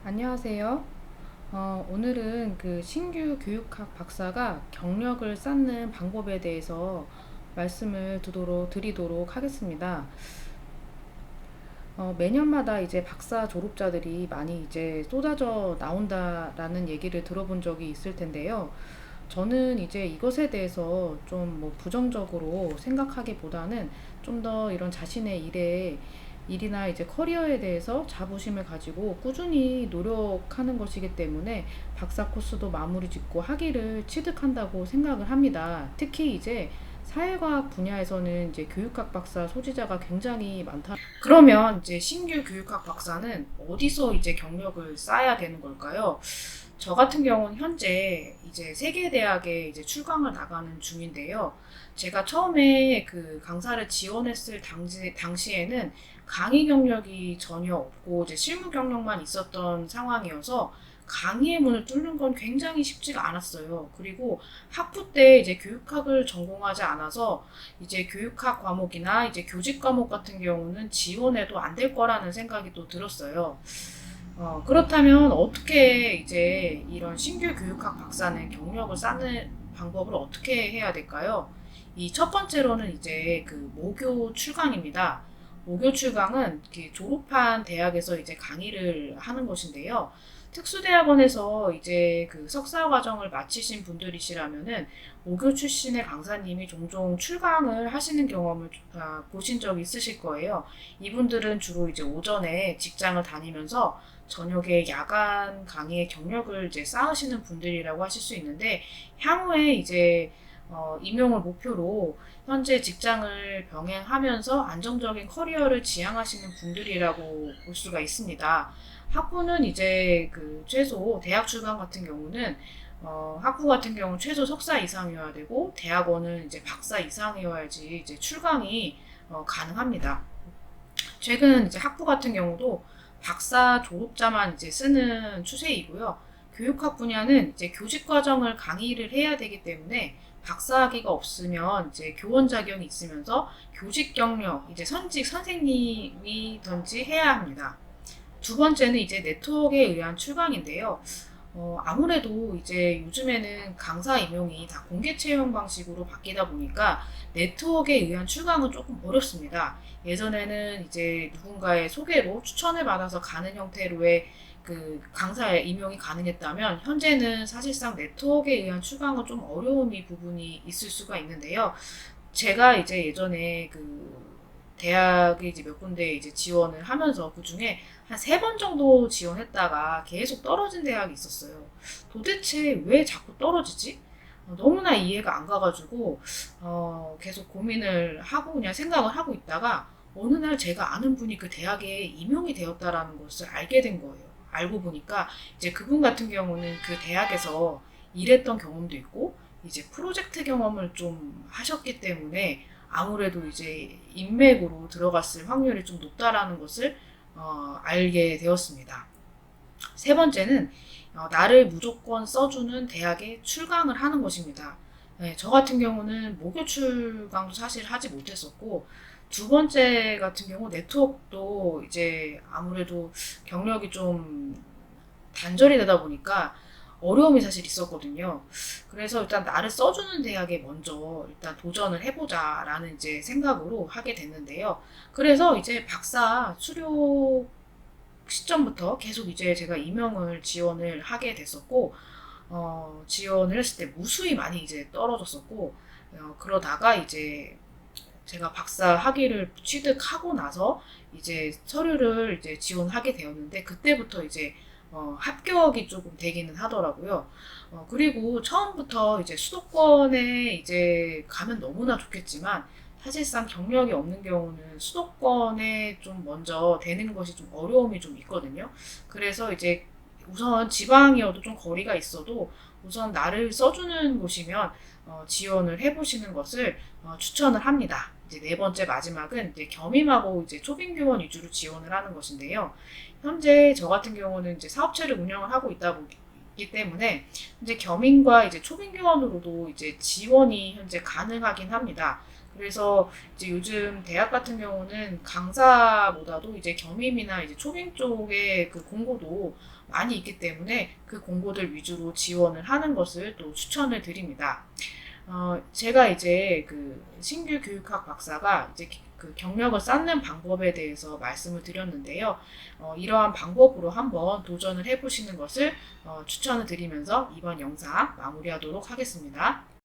안녕하세요. 오늘은 그 신규 교육학 박사가 경력을 쌓는 방법에 대해서 말씀을 드리도록 하겠습니다. 매년마다 이제 박사 졸업자들이 많이 이제 쏟아져 나온다라는 얘기를 들어본 적이 있을 텐데요. 저는 이제 이것에 대해서 좀 뭐 부정적으로 생각하기보다는 좀 더 이런 자신의 일이나 이제 커리어에 대해서 자부심을 가지고 꾸준히 노력하는 것이기 때문에 박사 코스도 마무리 짓고 학위를 취득한다고 생각을 합니다. 특히 이제 사회과학 분야에서는 이제 교육학 박사 소지자가 굉장히 많다. 그러면 이제 신규 교육학 박사는 어디서 이제 경력을 쌓아야 되는 걸까요? 저 같은 경우는 현재 이제 세계대학에 이제 출강을 나가는 중인데요. 제가 처음에 그 강사를 지원했을 당시에는 강의 경력이 전혀 없고 이제 실무 경력만 있었던 상황이어서 강의의 문을 뚫는 건 굉장히 쉽지가 않았어요. 그리고 학부 때 이제 교육학을 전공하지 않아서 이제 교육학 과목이나 이제 교직 과목 같은 경우는 지원해도 안 될 거라는 생각이 또 들었어요. 그렇다면 어떻게 이제 이런 신규 교육학 박사는 경력을 쌓는 방법을 어떻게 해야 될까요? 이 첫 번째로는 이제 그 모교 출강입니다. 모교 출강은 이렇게 졸업한 대학에서 이제 강의를 하는 것인데요. 특수대학원에서 이제 그 석사 과정을 마치신 분들이시라면은 모교 출신의 강사님이 종종 출강을 하시는 경험을 보신 적 있으실 거예요. 이분들은 주로 이제 오전에 직장을 다니면서 저녁에 야간 강의의 경력을 이제 쌓으시는 분들이라고 하실 수 있는데 향후에 이제 임용을 목표로 현재 직장을 병행하면서 안정적인 커리어를 지향하시는 분들이라고 볼 수가 있습니다. 학부는 이제 그 최소 대학 출강 같은 경우는 학부 같은 경우는 최소 석사 이상이어야 되고 대학원은 이제 박사 이상이어야지 이제 출강이 가능합니다. 최근 이제 학부 같은 경우도 박사 졸업자만 이제 쓰는 추세이고요. 교육학 분야는 이제 교직 과정을 강의를 해야 되기 때문에 박사학위가 없으면 이제 교원 자격이 있으면서 교직 경력, 이제 선직 선생님이든지 해야 합니다. 두 번째는 이제 네트워크에 의한 출강인데요. 아무래도 이제 요즘에는 강사 임용이 다 공개 채용 방식으로 바뀌다 보니까 네트워크에 의한 출강은 조금 어렵습니다. 예전에는 이제 누군가의 소개로 추천을 받아서 가는 형태로의 그 강사의 임용이 가능했다면 현재는 사실상 네트워크에 의한 출강은 좀 어려움이 부분이 있을 수가 있는데요. 제가 이제 예전에 그 대학에 이제 몇 군데 이제 지원을 하면서 그 중에 한 세 번 정도 지원했다가 계속 떨어진 대학이 있었어요. 도대체 왜 자꾸 떨어지지? 너무나 이해가 안 가가지고 계속 고민을 하고 그냥 생각을 하고 있다가 어느 날 제가 아는 분이 그 대학에 임용이 되었다라는 것을 알게 된 거예요. 알고 보니까 이제 그분 같은 경우는 그 대학에서 일했던 경험도 있고 이제 프로젝트 경험을 좀 하셨기 때문에 아무래도 이제 인맥으로 들어갔을 확률이 좀 높다라는 것을 알게 되었습니다. 세 번째는 나를 무조건 써주는 대학에 출강을 하는 것입니다. 네, 저 같은 경우는 모교 출강도 사실 하지 못했었고 두 번째 같은 경우 네트워크도 이제 아무래도 경력이 좀 단절이 되다 보니까 어려움이 사실 있었거든요. 그래서 일단 나를 써주는 대학에 먼저 일단 도전을 해보자라는 이제 생각으로 하게 됐는데요. 그래서 이제 박사 수료 시점부터 계속 이제 제가 임용을 지원을 하게 됐었고, 지원을 했을 때 무수히 많이 이제 떨어졌었고, 그러다가 이제 제가 박사 학위를 취득하고 나서 이제 서류를 이제 지원하게 되었는데 그때부터 이제 합격이 조금 되기는 하더라고요. 그리고 처음부터 이제 수도권에 이제 가면 너무나 좋겠지만 사실상 경력이 없는 경우는 수도권에 좀 먼저 되는 것이 좀 어려움이 좀 있거든요. 그래서 이제 우선 지방이어도 좀 거리가 있어도 우선 나를 써주는 곳이면 지원을 해보시는 것을 추천을 합니다. 이제 네 번째 마지막은 이제 겸임하고 이제 초빙교원 위주로 지원을 하는 것인데요. 현재 저 같은 경우는 이제 사업체를 운영을 하고 있기 때문에 이제 겸임과 이제 초빙교원으로도 이제 지원이 현재 가능하긴 합니다. 그래서 이제 요즘 대학 같은 경우는 강사보다도 이제 겸임이나 이제 초빙 쪽의 그 공고도 많이 있기 때문에 그 공고들 위주로 지원을 하는 것을 또 추천을 드립니다. 제가 이제 그 신규 교육학 박사가 이제 그 경력을 쌓는 방법에 대해서 말씀을 드렸는데요. 이러한 방법으로 한번 도전을 해보시는 것을 추천을 드리면서 이번 영상 마무리하도록 하겠습니다.